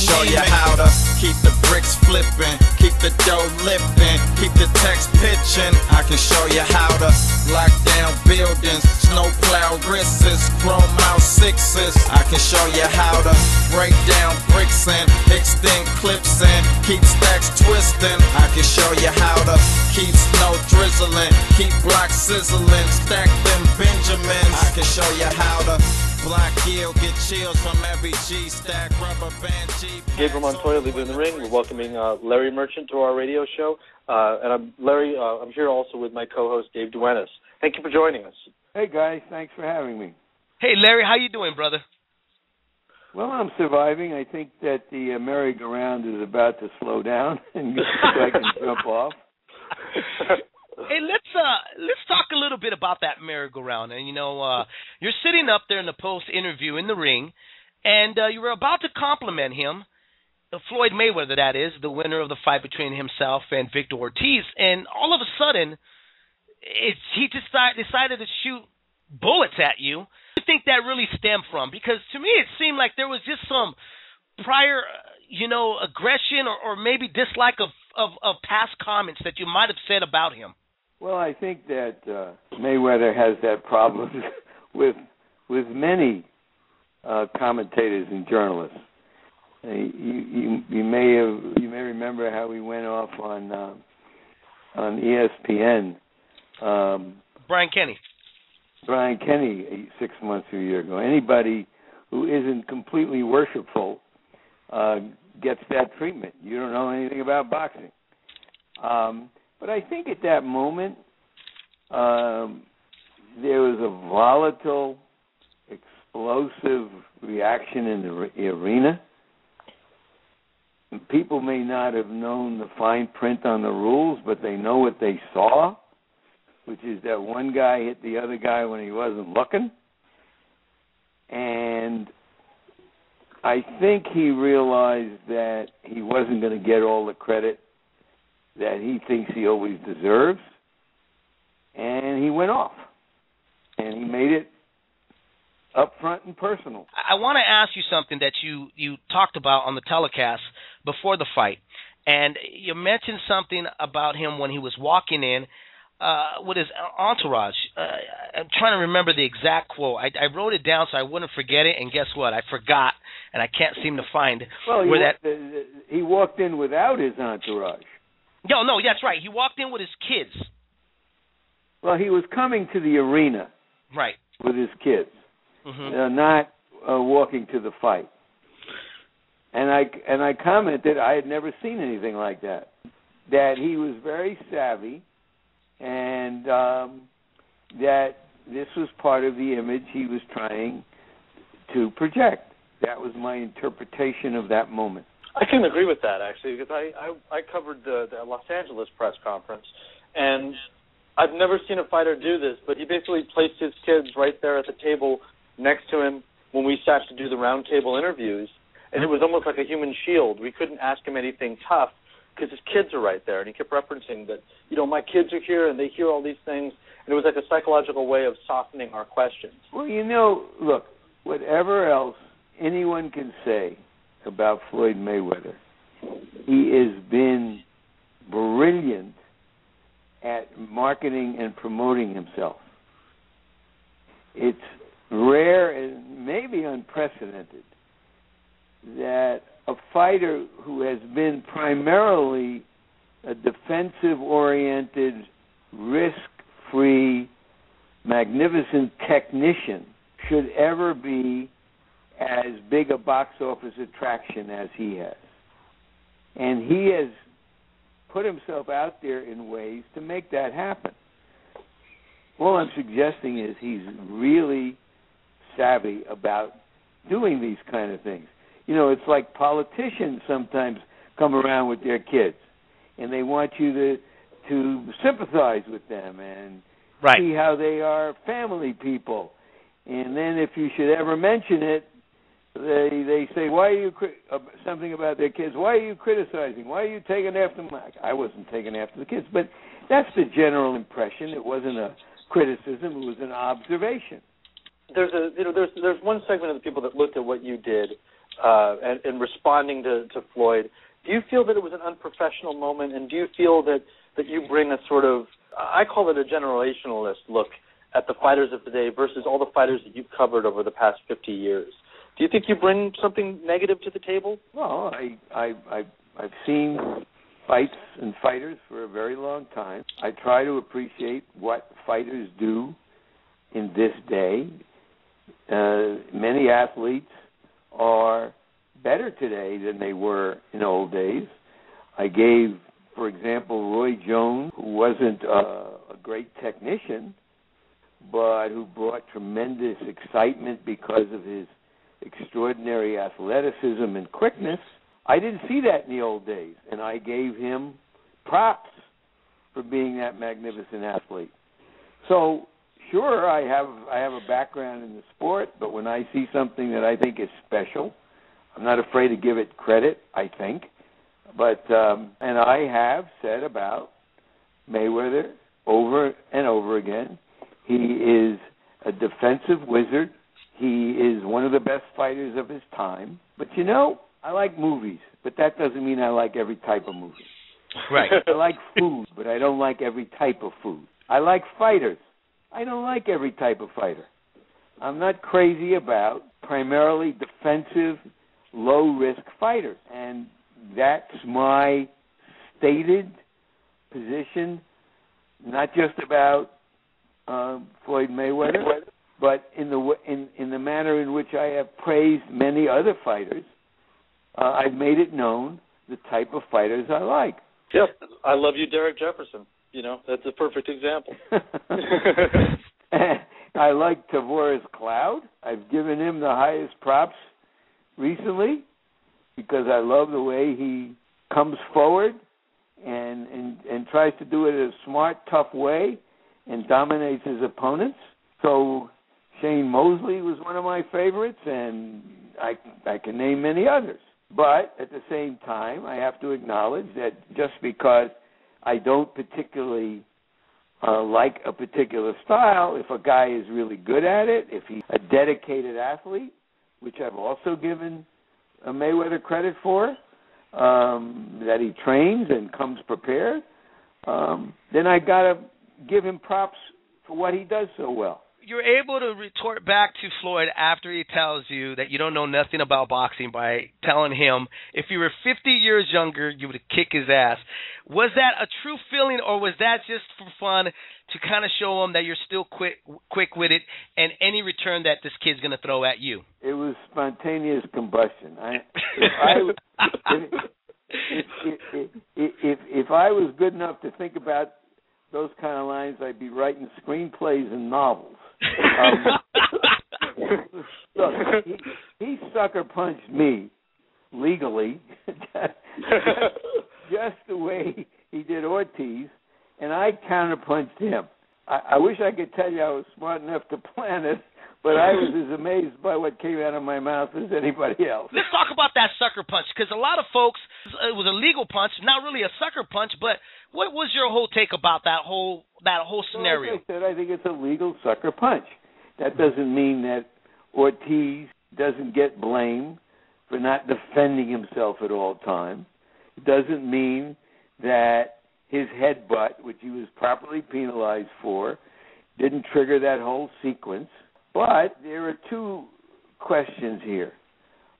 show you how to keep the bricks flipping, keep the dough lifting, keep the text pitching. I can show you how to lock down buildings, snowplow wrists, chrome out sixes. I can show you how to break down bricks and extend clips and keep stacks twisting. I can show you how to keep snow drizzling, keep blocks sizzling, stack them Benjamins. I can show you how to block yield, get chills from every G stack, rubber band G. Gabriel Montoya, Leader in the Ring. We're welcoming Larry Merchant to our radio show. And I'm here also with my co-host, Dave Duenas. Thank you for joining us. Hey, guys. Thanks for having me. Hey, Larry. How you doing, brother? Well, I'm surviving. I think that the merry-go-round is about to slow down and I can jump off. Hey, let's talk a little bit about that merry-go-round. And you're sitting up there in the post interview in the ring, and you were about to compliment him, Floyd Mayweather, that is, the winner of the fight between himself and Victor Ortiz. And all of a sudden, he decided to shoot bullets at you. What do you think that really stemmed from? Because to me, it seemed like there was just some prior, aggression or maybe dislike of past comments that you might have said about him. Well, I think that Mayweather has that problem with many commentators and journalists. You may remember how we went off on ESPN. Brian Kenny, 6 months or a year ago. Anybody who isn't completely worshipful gets that treatment. You don't know anything about boxing. But I think at that moment, there was a volatile, explosive reaction in the arena. People may not have known the fine print on the rules, but they know what they saw, which is that one guy hit the other guy when he wasn't looking. And I think he realized that he wasn't going to get all the credit that he thinks he always deserves, and he went off, and he made it upfront and personal. I want to ask you something that you talked about on the telecast before the fight, and you mentioned something about him when he was walking in with his entourage. I'm trying to remember the exact quote. I wrote it down so I wouldn't forget it, and guess what? I forgot, and I can't seem to find he walked in without his entourage. No, that's right. He walked in with his kids. Well, he was coming to the arena, right, with his kids, not walking to the fight. And I commented I had never seen anything like that. That he was very savvy, and that this was part of the image he was trying to project. That was my interpretation of that moment. I can agree with that, actually, because I covered the Los Angeles press conference, and I've never seen a fighter do this, but he basically placed his kids right there at the table next to him when we sat to do the roundtable interviews, and it was almost like a human shield. We couldn't ask him anything tough because his kids are right there, and he kept referencing that, my kids are here, and they hear all these things, and it was like a psychological way of softening our questions. Well, look, whatever else anyone can say about Floyd Mayweather, he has been brilliant at marketing and promoting himself. It's rare and maybe unprecedented that a fighter who has been primarily a defensive-oriented, risk-free, magnificent technician should ever be as big a box office attraction as he has. And he has put himself out there in ways to make that happen. All I'm suggesting is he's really savvy about doing these kind of things. It's like politicians sometimes come around with their kids, and they want you to sympathize with them and see how they are family people. And then if you should ever mention it, they say, why are you something about their kids? Why are you criticizing? Why are you taking after them? I wasn't taking after the kids, but that's the general impression. It wasn't a criticism; it was an observation. There's one segment of the people that looked at what you did and responding to Floyd. Do you feel that it was an unprofessional moment, and do you feel that you bring a sort of, I call it a generationalist look at the fighters of today versus all the fighters that you've covered over the past 50 years? Do you think you bring something negative to the table? Well, I've seen fights and fighters for a very long time. I try to appreciate what fighters do in this day. Many athletes are better today than they were in old days. I gave, for example, Roy Jones, who wasn't a great technician, but who brought tremendous excitement because of his extraordinary athleticism and quickness. I didn't see that in the old days, and I gave him props for being that magnificent athlete. So, sure, I have a background in the sport, but when I see something that I think is special, I'm not afraid to give it credit, I think. But and I have said about Mayweather over and over again, he is a defensive wizard. He is one of the best fighters of his time. But, you know, I like movies, but that doesn't mean I like every type of movie. Right. I like food, but I don't like every type of food. I like fighters. I don't like every type of fighter. I'm not crazy about primarily defensive, low-risk fighters. And that's my stated position, not just about Floyd Mayweather, but in the manner in which I have praised many other fighters. I've made it known the type of fighters I like. Yep, I love you, Derek Jefferson. You know, that's a perfect example. I like Tavoris Cloud. I've given him the highest props recently because I love the way he comes forward and tries to do it in a smart, tough way and dominates his opponents. So Shane Mosley was one of my favorites, and I can name many others. But at the same time, I have to acknowledge that just because I don't particularly like a particular style, if a guy is really good at it, if he's a dedicated athlete, which I've also given Mayweather credit for, that he trains and comes prepared, then I got to give him props for what he does so well. You're able to retort back to Floyd after he tells you that you don't know nothing about boxing by telling him if you were 50 years younger, you would kick his ass. Was that a true feeling, or was that just for fun to kind of show him that you're still quick-witted and any return that this kid's going to throw at you? It was spontaneous combustion. If I was good enough to think about those kind of lines, I'd be writing screenplays and novels. Look, he sucker punched me legally, just the way he did Ortiz, and I counterpunched him. I wish I could tell you I was smart enough to plan it, but I was as amazed by what came out of my mouth as anybody else. Let's talk about that sucker punch, because a lot of folks, it was a legal punch, not really a sucker punch, but what was your whole take about that whole scenario? Like I said, I think it's a legal sucker punch. That doesn't mean that Ortiz doesn't get blamed for not defending himself at all times. It doesn't mean that his headbutt, which he was properly penalized for, didn't trigger that whole sequence. But there are two questions here.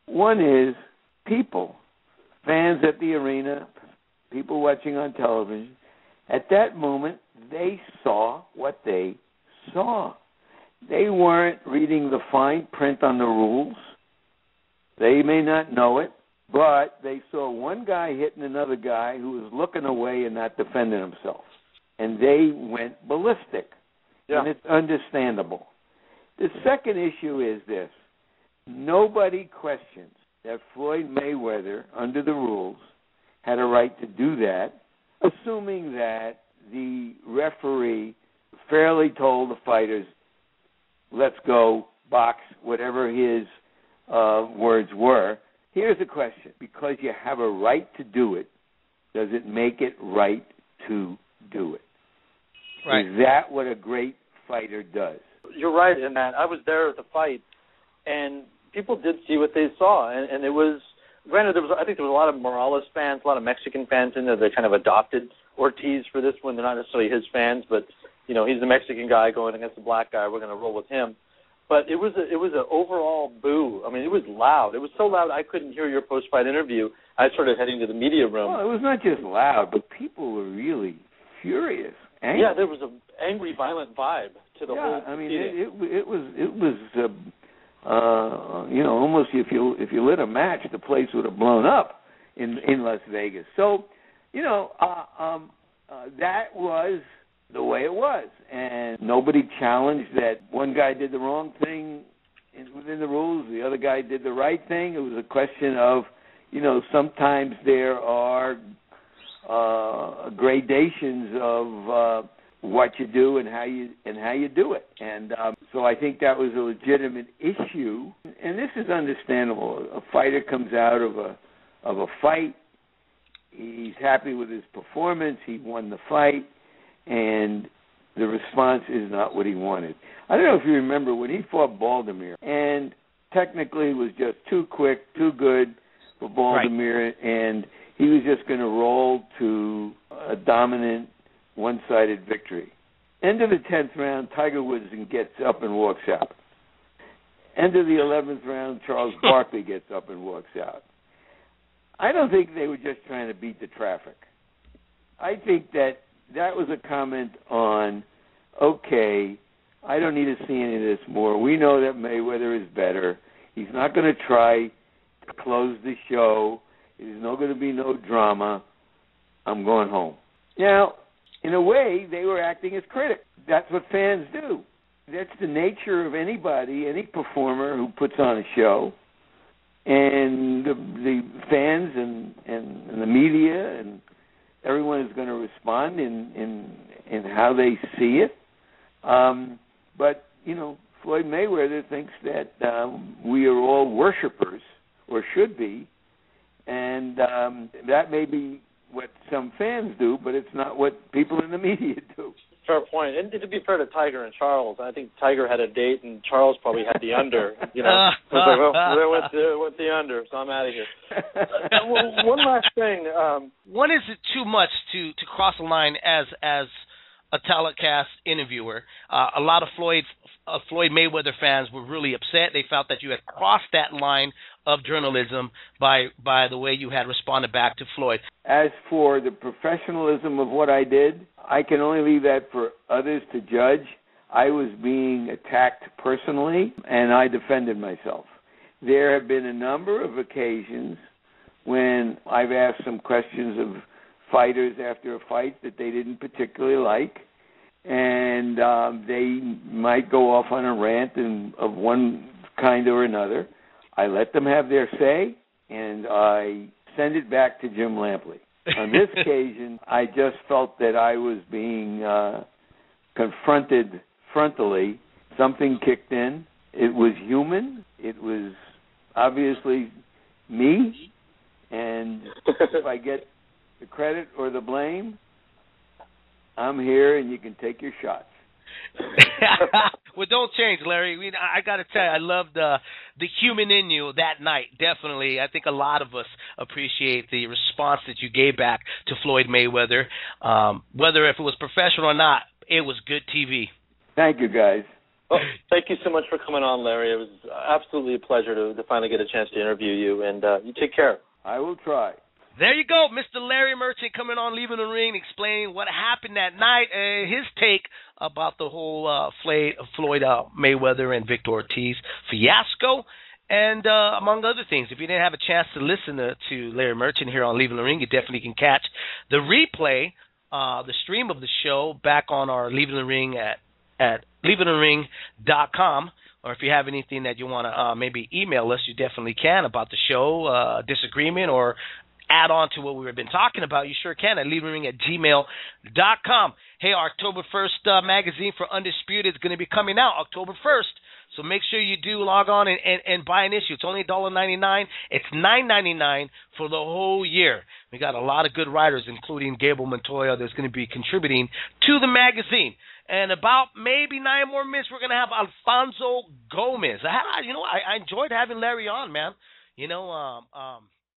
One is people, fans at the arena, people watching on television, at that moment, they saw what they saw. They weren't reading the fine print on the rules. They may not know it, but they saw one guy hitting another guy who was looking away and not defending himself. And they went ballistic. Yeah. And it's understandable. The second issue is this. Nobody questions that Floyd Mayweather, under the rules, had a right to do that, assuming that the referee fairly told the fighters, let's go, box, whatever his words were. Here's the question. Because you have a right to do it, does it make it right to do it? Right. Is that what a great fighter does? You're right in that. I was there at the fight, and people did see what they saw, and it was, granted, I think there was a lot of Morales fans, a lot of Mexican fans in there that kind of adopted Ortiz for this one. They're not necessarily his fans, but, you know, he's the Mexican guy going against the black guy. We're going to roll with him. But it was an overall boo. I mean, it was loud. It was so loud I couldn't hear your post-fight interview. I started heading to the media room. Well, it was not just loud, but people were really furious. Angry. Yeah, there was an angry, violent vibe to the whole I mean, proceeding. it was you know, almost if you lit a match, the place would have blown up in Las Vegas. So, you know, that was the way it was, and nobody challenged that one guy did the wrong thing within the rules, the other guy did the right thing. It was a question of, you know, sometimes there are gradations of what you do and how you do it, and so I think that was a legitimate issue, and this is understandable. A fighter comes out of a fight, he's happy with his performance, he won the fight, and the response is not what he wanted. I don't know if you remember when he fought Baldomir, and technically was just too quick, too good for Baldomir, right, and he was just going to roll to a dominant, one-sided victory. End of the 10th round, Tiger Woods gets up and walks out. End of the 11th round, Charles Barkley gets up and walks out. I don't think they were just trying to beat the traffic. I think that was a comment on, okay, I don't need to see any of this more. We know that Mayweather is better. He's not going to try to close the show. There's not going to be no drama. I'm going home. Now, in a way, they were acting as critics. That's what fans do. That's the nature of anybody, any performer who puts on a show. And the fans and the media and everyone is going to respond in how they see it. But, you know, Floyd Mayweather thinks that we are all worshipers, or should be, and that may be what some fans do, but it's not what people in the media do. Fair point. And to be fair to Tiger and Charles, I think Tiger had a date and Charles probably had the under. You know, I was like, well, went the under, so I'm out of here. One last thing. When is it too much to cross the line as a telecast interviewer? A lot of Floyd Mayweather fans were really upset. They felt that you had crossed that line of journalism by the way you had responded back to Floyd. As for the professionalism of what I did, I can only leave that for others to judge. I was being attacked personally, and I defended myself. There have been a number of occasions when I've asked some questions of fighters after a fight that they didn't particularly like, and they might go off on a rant of one kind or another. I let them have their say, and I send it back to Jim Lampley. On this occasion, I just felt that I was being confronted frontally. Something kicked in. It was human. It was obviously me, and if I get the credit or the blame, I'm here, and you can take your shots. Well, don't change, Larry. I mean, I got to tell you, I loved the human in you that night. Definitely, I think a lot of us appreciate the response that you gave back to Floyd Mayweather. Whether if it was professional or not, it was good TV. Thank you, guys. Well, thank you so much for coming on, Larry. It was absolutely a pleasure to finally get a chance to interview you, and you take care. I will try. There you go, Mr. Larry Merchant coming on, Leaving the Ring, explaining what happened that night, his take about the whole Floyd Mayweather and Victor Ortiz fiasco, and among other things. If you didn't have a chance to listen to Larry Merchant here on Leaving the Ring, you definitely can catch the replay, the stream of the show back on our Leaving the Ring at leavingthering.com. Or if you have anything that you want to maybe email us, you definitely can about the show, disagreement, or add on to what we've been talking about, you sure can at leavingthering@gmail.com. Hey, our October 1st magazine for Undisputed is going to be coming out October 1st. So make sure you do log on and buy an issue. It's only $1.99. It's $9.99 for the whole year. We got a lot of good writers, including Gable Montoya, that's going to be contributing to the magazine. And about maybe 9 more minutes, we're going to have Alfonso Gomez. I enjoyed having Larry on, man.